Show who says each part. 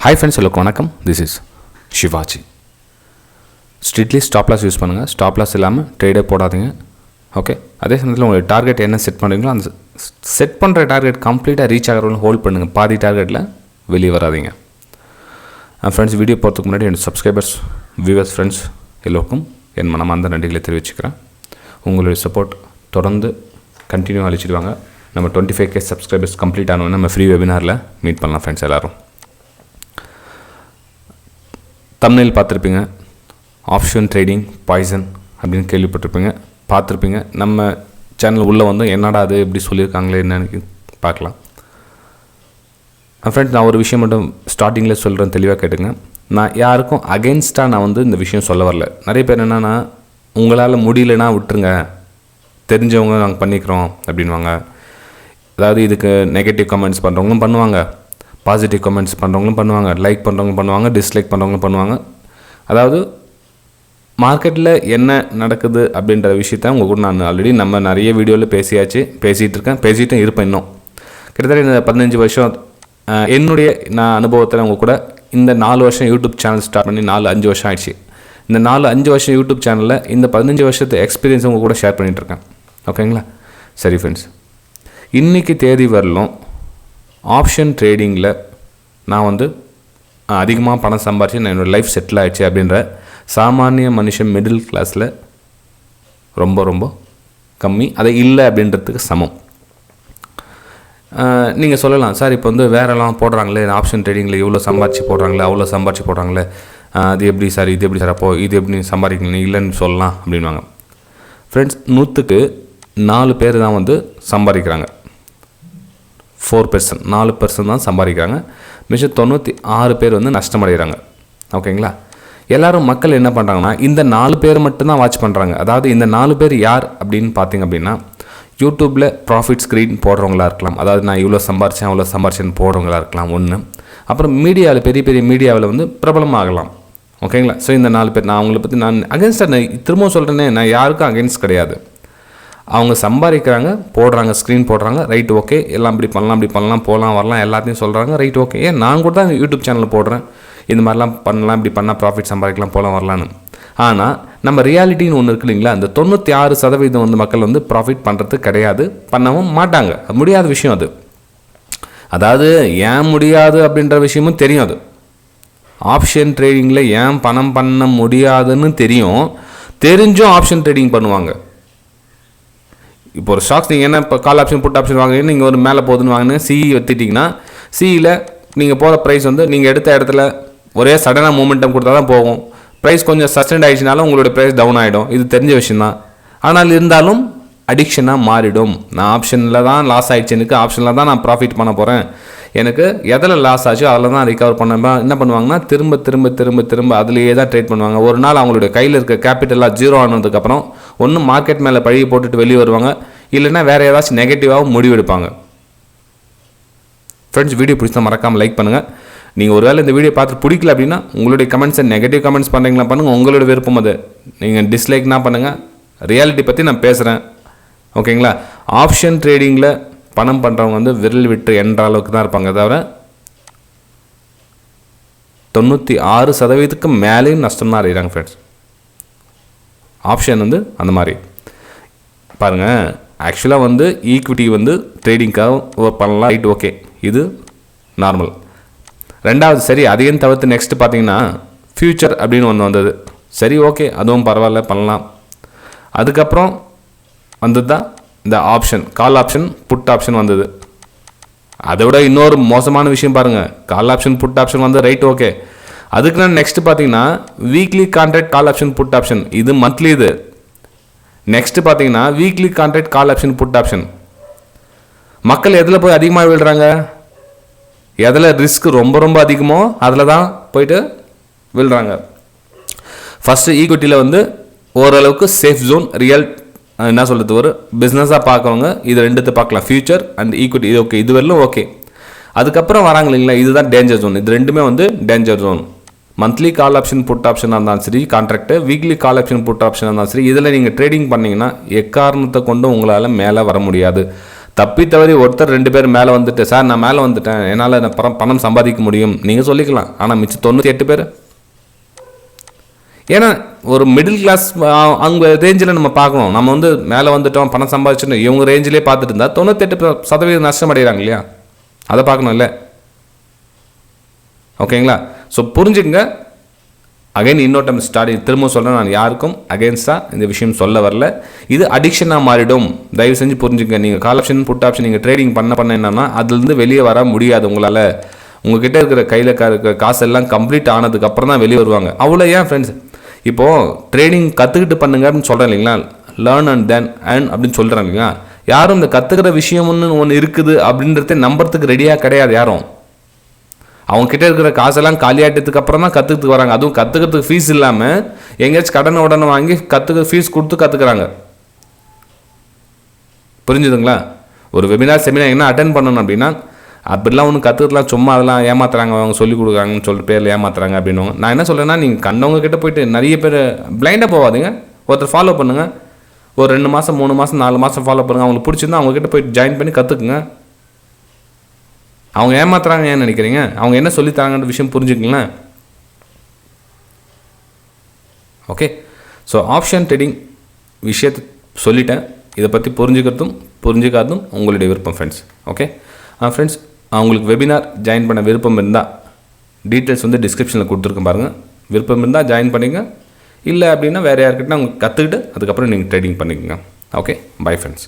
Speaker 1: Hi friends, hello, வணக்கம். This is Shivaji. Strictly stop loss use பண்ணுங்கள். Stop loss இல்லாமல் ட்ரேடே போடாதீங்க. ஓகே, அதே சமயத்தில் உங்களுக்கு டார்கெட் என்ன செட் பண்ணுறீங்களோ அந்த செட் பண்ணுற டார்கெட் கம்ப்ளீட்டாக ரீச் ஆகிறவங்களும் ஹோல்ட் பண்ணுங்கள். பாதி டார்கெட்டில் வெளியே வராதிங்க. ஃப்ரெண்ட்ஸ், வீடியோ போகிறதுக்கு முன்னாடி என் சப்ஸ்கிரைபர்ஸ், வியூவர்ஸ், ஃப்ரெண்ட்ஸ் எல்லோருக்கும் என் மனமார்ந்த நன்றிகளை தெரிவிச்சுக்கிறேன். உங்களுடைய சப்போர்ட் தொடர்ந்து கண்டினியூ அழிச்சிடுவாங்க. நம்ம 25K சப்ஸ்கிரைபர்ஸ் கம்ப்ளீட் ஆனோன்னா நம்ம ஃப்ரீ வெபினாரில் மீட் பண்ணலாம் ஃப்ரெண்ட்ஸ் எல்லோரும். தம்ப்நெயில் பார்த்துருப்பீங்க, ஆப்ஷன் ட்ரேடிங் பாய்சன் அப்படின்னு கேள்விப்பட்டிருப்பீங்க, பார்த்துருப்பீங்க. நம்ம சேனல் உள்ளே வந்து என்னடா அது எப்படி சொல்லியிருக்காங்களே என்னன்னு பார்க்கலாம். ஃப்ரெண்ட்ஸ், நான் ஒரு விஷயம் மட்டும் ஸ்டார்டிங்கில் சொல்கிறேன், தெளிவாக கேட்டுங்க. நான் யாருக்கும் அகெயின்ஸ்டாக நான் வந்து இந்த விஷயம் சொல்ல வரல. நிறைய பேர் என்னென்னா, உங்களால் முடியலன்னா விட்டுருங்க, தெரிஞ்சவங்க நாங்கள் பண்ணிக்கிறோம் அப்படின்வாங்க. அதாவது இதுக்கு நெகட்டிவ் கமெண்ட்ஸ் பண்ணுறவங்களும் பண்ணுவாங்க, பாசிட்டிவ் கமெண்ட்ஸ் பண்ணுறவங்களும் பண்ணுவாங்க, லைக் பண்ணுறவங்களும் பண்ணுவாங்க, டிஸ்லைக் பண்ணுறவங்களும் பண்ணுவாங்க. அதாவது மார்க்கெட்டில் என்ன நடக்குது அப்படின்ற விஷயத்த உங்கள் கூட நான் ஆல்ரெடி நம்ம நிறைய வீடியோவில் பேசிகிட்டும் இருப்பேன். இன்னும் கிட்டத்தட்ட இந்த 15 வருஷம் என்னுடைய நான் அனுபவத்தில் உங்கள் கூட இந்த 4 வருஷம் யூடியூப் சேனல் ஸ்டார்ட் பண்ணி 4-5 வருஷம் ஆயிடுச்சு. இந்த 4-5 வருஷம் யூடியூப் சேனலில் இந்த 15 வருஷத்து எக்ஸ்பீரியன்ஸ் உங்கள் கூட ஷேர் பண்ணிகிட்ருக்கேன். ஓகேங்களா? சரி ஃப்ரெண்ட்ஸ், இன்றைக்கி தேதி வரலும் ஆப்ஷன் ட்ரேடிங்கில் நான் வந்து அதிகமாக பணம் சம்பாரிச்சு நான் என்னோடய லைஃப் செட்டில் ஆகிடுச்சு அப்படின்ற சாமானிய மனுஷன் மிடில் கிளாஸில் ரொம்ப ரொம்ப கம்மி, அதை இல்லை அப்படின்றதுக்கு சமம். நீங்கள் சொல்லலாம், சார் இப்போ வந்து வேறெல்லாம் போடுறாங்களே ஆப்ஷன் ட்ரேடிங்கில் இவ்வளோ சம்பாரிச்சு போடுறாங்களே, அவ்வளோ சம்பாரிச்சு போடுறாங்களே, அது எப்படி சார், இது எப்படி சார், அப்போது இது எப்படி சம்பாதிக்கணும் இல்லைன்னு சொல்லலாம் அப்படின்வாங்க. ஃப்ரெண்ட்ஸ், 100க்கு 4 பேர் தான் வந்து சம்பாதிக்கிறாங்க. 4%, 4% தான் சம்பாதிக்கிறாங்க. மிச்சம் 96 பேர் வந்து நஷ்டமடைகிறாங்க. ஓகேங்களா? எல்லோரும் மக்கள் என்ன பண்ணுறாங்கன்னா, இந்த 4 பேர் மட்டும்தான் வாட்ச் பண்ணுறாங்க. அதாவது இந்த 4 பேர் யார் அப்படின்னு பார்த்தீங்க அப்படின்னா, யூடியூப்பில் ப்ராஃபிட் ஸ்க்ரீன் போடுறவங்களா இருக்கலாம். அதாவது நான் இவ்வளோ சம்பாரிச்சேன் அவ்வளோ சம்பாரிச்சேன்னு போடுறவங்களா இருக்கலாம் ஒன்று. அப்புறம் மீடியாவில் பெரிய பெரிய மீடியாவில் வந்து பிரபலமாகலாம். ஓகேங்களா? ஸோ இந்த 4 பேர், நான் அவங்கள பற்றி நான் அகென்ஸ்டாக திரும்பவும் சொல்கிறேன்னே, நான் யாருக்கும் அகென்ஸ்ட் கிடையாது. அவங்க சம்பாதிக்கிறாங்க, போடுறாங்க, ஸ்க்ரீன் போடுறாங்க, ரைட் ஓகே, எல்லாம் இப்படி பண்ணலாம் போகலாம் வரலாம் எல்லாத்தையும் சொல்கிறாங்க, ரைட் ஓகே. ஏன் நான் கூட தான் யூடியூப் சேனலில் போடுறேன், இந்த மாதிரிலாம் பண்ணலாம், இப்படி பண்ணால் ப்ராஃபிட் சம்பாதிக்கலாம், போகலாம் வரலான்னு. ஆனால் நம்ம ரியாலிட்டின்னு ஒன்று இருக்கு இல்லைங்களா, அந்த 96% வந்து மக்கள் வந்து ப்ராஃபிட் பண்ணுறது கிடையாது, பண்ணவும் மாட்டாங்க. முடியாத விஷயம் அது. அதாவது ஏன் முடியாது அப்படின்ற விஷயமும் தெரியும். அது ஆப்ஷன் ட்ரேடிங்கில் ஏன் பணம் பண்ண முடியாதுன்னு தெரிஞ்சும் ஆப்ஷன் ட்ரேடிங் பண்ணுவாங்க. இப்போ ஒரு ஸ்டாக்ஸ் நீங்கள் என்ன இப்போ கால் ஆப்ஷன் புட் ஆப்ஷன் வாங்குறீங்க, நீங்கள் ஒரு மேலே போகுதுன்னு வாங்கினீங்க, சிஇ எடுத்துட்டிங்கன்னா சிஇயில் நீங்கள் போகிற ப்ரைஸ் வந்து நீங்கள் எடுத்த இடத்துல ஒரே சடனாக மூமெண்டம் கொடுத்தா தான் போகும். ப்ரைஸ் கொஞ்சம் சஸ்டெண்ட் ஆகிடுச்சினாலும் உங்களுடைய ப்ரைஸ் டவுன் ஆகிடும். இது தெரிஞ்ச விஷயந்தான். ஆனால் இருந்தாலும் அடிக்ஷனாக மாறிடும். நான் ஆப்ஷனில் தான் லாஸ் ஆகிடுச்சு, எனக்கு ஆப்ஷனில் தான் நான் ப்ராஃபிட் பண்ண போகிறேன், எனக்கு எதில் லாஸ் ஆச்சோ அதில் தான் ரிகவர் பண்ண. என்ன பண்ணுவாங்கன்னா, திரும்ப அதிலேயே தான் ட்ரேட் பண்ணுவாங்க. ஒரு நாள் அவங்களுடைய கையில் இருக்க கேபிட்டலாக ஜீரோ ஆனதுக்கப்புறம் ஒன்று மார்க்கெட் மேலே பழியை போட்டுட்டு வெளியே வருவாங்க, இல்லைன்னா வேறு ஏதாச்சும் நெகட்டிவாகவும் முடிவெடுப்பாங்க. ஃப்ரெண்ட்ஸ், வீடியோ பிடிச்சா மறக்காமல் லைக் பண்ணுங்கள். நீங்கள் ஒரு வேளை இந்த வீடியோ பார்த்துட்டு பிடிக்கல அப்படின்னா உங்களுடைய கமெண்ட்ஸை நெகட்டிவ் கமெண்ட்ஸ் பண்ணுறீங்களா பண்ணுங்கள், உங்களோட விருப்பம் அது. நீங்கள் டிஸ்லைக்னா பண்ணுங்கள், ரியாலிட்டி பற்றி நான் பேசுகிறேன். ஓகேங்களா? ஆப்ஷன் ட்ரேடிங்கில் பணம் பண்ணுறவங்க வந்து விரல் விட்டு என்ற அளவுக்கு தான் இருப்பாங்க. தவிர 96% மேலேயும் நஷ்டம் தான் அடைகிறாங்க ஃப்ரெண்ட்ஸ். ஆப்ஷன் வந்து அந்த மாதிரி பாருங்கள். ஆக்சுவலாக வந்து ஈக்விட்டி வந்து ட்ரேடிங்காக பண்ணலாம், ரைட் ஓகே, இது நார்மல். ரெண்டாவது சரி, அதையும் தவிர்த்து நெக்ஸ்ட்டு பார்த்தீங்கன்னா ஃப்யூச்சர் அப்படின்னு ஒன்று வந்தது. சரி ஓகே, அதுவும் பரவாயில்ல, பண்ணலாம். அதுக்கப்புறம் வந்தது தான் இந்த option, call option put option வந்தது. அதை விட இன்னொரு மோசமான விஷயம் பாருங்கள், கால் ஆப்ஷன் புட் ஆப்ஷன் வந்து ரைட் ஓகே, அதுக்கு நான் நெக்ஸ்ட்டு பார்த்தீங்கன்னா weekly contract call option put option, இது மந்த்லி. இது நெக்ஸ்ட்டு பார்த்தீங்கன்னா weekly contract call option put option. மக்கள் எதில் போய் அதிகமாக விழுறாங்க, எதில் ரிஸ்க் ரொம்ப ரொம்ப அதிகமோ அதில் தான் போயிட்டு விழுறாங்க. ஃபஸ்ட்டு ஈக்விட்டியில் வந்து ஓரளவுக்கு சேஃப் ஜோன், ரியல் என்ன சொல்கிறது, ஒரு பிஸ்னஸாக பார்க்குறவங்க இது ரெண்டுத்தை பார்க்கலாம், ஃபியூச்சர் அண்ட் ஈக்விட்டி. இது ஓகே, இது வரலும் ஓகே. அதுக்கப்புறம் வராங்க இல்லைங்களா, இதுதான் டேஞ்சர் ஜோன். இது ரெண்டுமே வந்து danger zone. Monthly call option put ஆப்ஷனாக இருந்தாலும் சரி, contract weekly call option put ஆப்ஷனாக இருந்தாலும் சரி, இதில் நீங்கள் ட்ரேடிங் பண்ணிங்கன்னா எக்காரணத்தை கொண்டு உங்களால் மேலே வர முடியாது. தப்பி தவறி ஒருத்தர் 2 பேர் மேலே வந்துட்டு சார் நான் மேலே வந்துட்டேன் என்னால் நான் பணம் சம்பாதிக்க முடியும் நீங்கள் சொல்லிக்கலாம். ஆனால் மிச்சம் 98 பேர், ஏன்னா ஒரு மிடில் கிளாஸ் அவங்க ரேஞ்சில் நம்ம பார்க்கணும். நம்ம வந்து மேலே வந்துட்டோம் பணம் சம்பாதிச்சிட்டோம் இவங்க ரேஞ்சிலே பார்த்துட்டு இருந்தால் 98% நஷ்டம் அடைகிறாங்க இல்லையா, அதை பார்க்கணும் இல்லை. ஓகேங்களா? ஸோ புரிஞ்சுங்க. அகைன் இன்னொரு டைம் திரும்ப சொல்கிறேன், நான் யாருக்கும் அகேன்ஸ்டாக இந்த விஷயம் சொல்ல வரல. இது அடிக்ஷனாக மாறிடும், தயவு செஞ்சு புரிஞ்சுங்க. நீங்கள் கால் ஆப்ஷன் புட் ஆப்ஷன் நீங்கள் ட்ரேடிங் பண்ண என்னன்னா அதுலேருந்து வெளியே வர முடியாது உங்களால். உங்ககிட்ட இருக்கிற கையில் இருக்கிற காசு எல்லாம் கம்ப்ளீட் ஆனதுக்கப்புறம் தான் வெளியே வருவாங்க. அவ்வளோ ஏன் ஃப்ரெண்ட்ஸ், இப்போது ட்ரேடிங் கற்றுக்கிட்டு பண்ணுங்க அப்படின்னு சொல்கிறேன் இல்லைங்களா, லேர்ன் அண்ட் தென் அண்ட் அப்படின்னு சொல்கிறேன் இல்லைங்களா. யாரும் இந்த கற்றுக்கிற விஷயம் ஒன்று இருக்குது அப்படின்றத நம்புறதுக்கு ரெடியாக கிடையாது யாரும். அவங்ககிட்ட இருக்கிற காசெல்லாம் காலியாட்டதுக்கு அப்புறம் தான் கற்றுக்கிறதுக்கு வராங்க. அதுவும் கற்றுக்கிறதுக்கு ஃபீஸ் இல்லாமல் எங்கேயாச்சும் உடனே வாங்கி ஃபீஸ் கொடுத்து கற்றுக்குறாங்க. புரிஞ்சுதுங்களா? ஒரு வெபினார் செமினார் என்ன அட்டென்ட் பண்ணணும் அப்படின்னா அப்படிலாம் ஒன்று கற்றுக்கலாம், சும்மா அதெல்லாம் ஏமாத்துறாங்க, அவங்க சொல்லிக் கொடுக்குறாங்கன்னு சொல்லிட்டு பேரில் ஏமாத்துறாங்க அப்படின்னு. நான் என்ன சொல்கிறேன்னா, நீங்கள் கண்டவங்க கிட்ட போயிட்டு நிறைய பேர் பிளைண்டாக போகாதீங்க. ஒருத்தர் ஃபாலோ பண்ணுங்கள், ஒரு 2 மாதம் 3 மாதம் 4 மாதம் ஃபாலோ பண்ணுங்கள். அவங்களுக்கு பிடிச்சிருந்தா அவங்ககிட்ட போயிட்டு ஜாயின் பண்ணி கற்றுக்குங்க. அவங்க ஏமாத்துறாங்க ஏன்னு நினைக்கிறீங்க? அவங்க என்ன சொல்லித்தராங்கன்ற விஷயம் புரிஞ்சுக்கங்களேன். ஓகே, ஸோ ஆப்ஷன் ட்ரேடிங் விஷயத்தை சொல்லிட்டேன். இதை பற்றி புரிஞ்சுக்காதும் உங்களுடைய விருப்பம் ஃப்ரெண்ட்ஸ். ஓகே ஃப்ரெண்ட்ஸ், அவங்களுக்கு வெபினார் ஜாயின் பண்ண விருப்பம் இருந்தால் டீட்டெயில்ஸ் வந்து டிஸ்கிரிப்ஷனில் கொடுத்துருக்கேன் பாருங்கள். விருப்பம் இருந்தால் ஜாயின் பண்ணிங்க, இல்லை அப்படின்னா வேறு யார்கிட்ட அவங்க கற்றுக்கிட்டு அதுக்கப்புறம் நீங்கள் ட்ரேடிங் பண்ணிக்கோங்க. Okay, bye friends.